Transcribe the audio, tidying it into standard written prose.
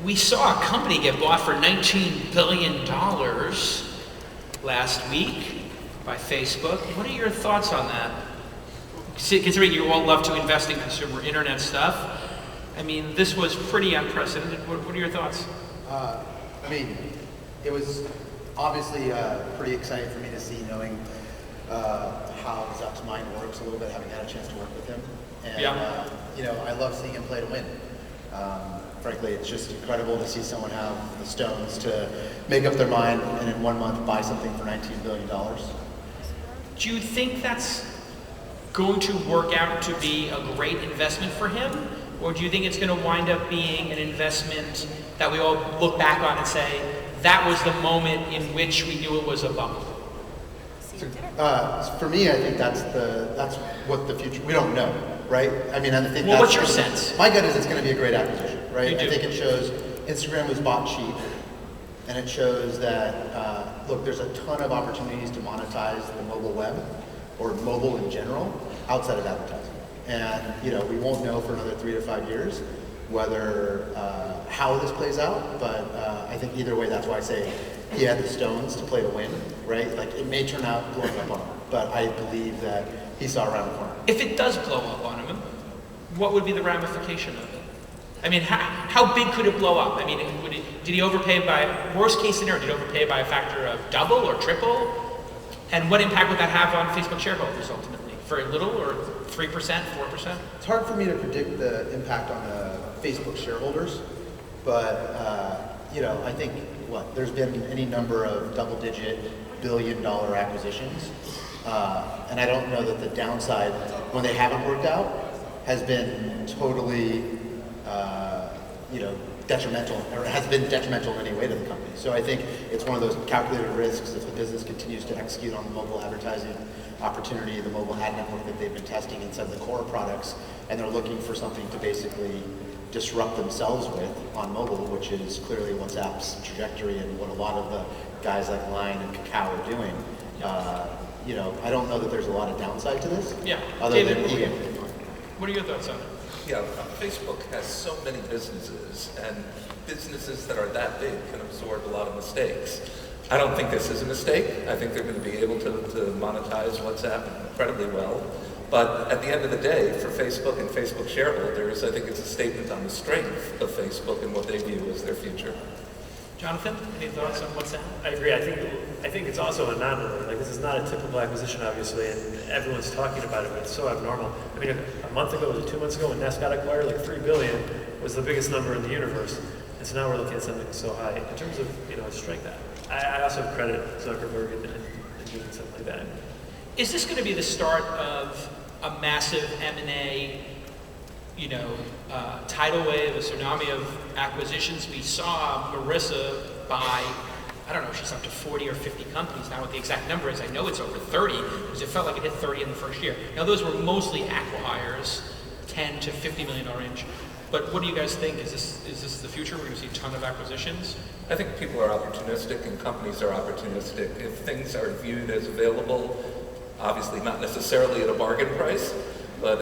We saw a company get bought for $19 billion last week by Facebook. What are your thoughts on that? Considering you all love to invest in consumer internet stuff, I mean, this was pretty unprecedented. What are your thoughts? I mean, it was obviously pretty exciting for me to see, knowing how Zuck's mind works a little bit, having had a chance to work with him. And, you know, I love seeing him play to win. Frankly, it's just incredible to see someone have the stones to make up their mind and in 1 month buy something for $19 billion. Do you think that's going to work out to be a great investment for him? Or do you think it's going to wind up being an investment that we all look back on and say, that was the moment in which we knew it was a bubble? For me, I think that's what the future, we don't know, right? I mean, I think well, what's your sense? My gut is it's going to be a great acquisition, right? I think it shows Instagram was bought cheap, and it shows that, look, there's a ton of opportunities to monetize the mobile web, or mobile in general, outside of advertising. And, you know, we won't know for another 3 to 5 years whether, how this plays out, but I think either way, that's why I say he had the stones to play to win, right? Like, it may turn out blowing up on him, but I believe that he saw around the corner. If it does blow up on him, what would be the ramification of it? I mean, how big could it blow up? I mean, did he overpay by, worst case scenario, did he overpay by a factor of double or triple? And what impact would that have on Facebook shareholders ultimately? Very little, or 3%, 4%? It's hard for me to predict the impact on the Facebook shareholders, but you know, I think there's been any number of double-digit billion-dollar acquisitions, and I don't know that the downside, when they haven't worked out, has been totally, you know, detrimental, or has been detrimental in any way to the company. So I think it's one of those calculated risks if the business continues to execute on the mobile advertising opportunity, the mobile ad network that they've been testing inside the core products, and they're looking for something to basically disrupt themselves with on mobile, which is clearly WhatsApp's trajectory and what a lot of the guys like Line and Kakao are doing. You know, I don't know that there's a lot of downside to this. Yeah. Other David, than ego. what are your thoughts on it? Yeah, Facebook has so many businesses, and businesses that are that big can absorb a lot of mistakes. I don't think this is a mistake. I think they're going to be able to monetize WhatsApp incredibly well. But at the end of the day, for Facebook and Facebook shareholders, I think it's a statement on the strength of Facebook and what they view as their future. Jonathan, any thoughts on WhatsApp? I agree. I think it's also an anomaly. Like, this is not a typical acquisition, obviously, and everyone's talking about it, but it's so abnormal. I mean, a month ago, was it 2 months ago, when Nest got acquired, like $3 billion was the biggest number in the universe. And so now we're looking at something so high. In terms of, you know, strike that. I also credit Zuckerberg in doing something like that. Is this going to be the start of a massive M&A, you know, tidal wave, a tsunami of acquisitions? We saw Marissa buy, I don't know if she's up to 40 or 50 companies now. What the exact number is, I know it's over 30, because it felt like it hit 30 in the first year. Now those were mostly acqui-hires, 10 to $50 million range. But what do you guys think? Is this the future? We're going to see a ton of acquisitions? I think people are opportunistic and companies are opportunistic. If things are viewed as available, obviously not necessarily at a bargain price,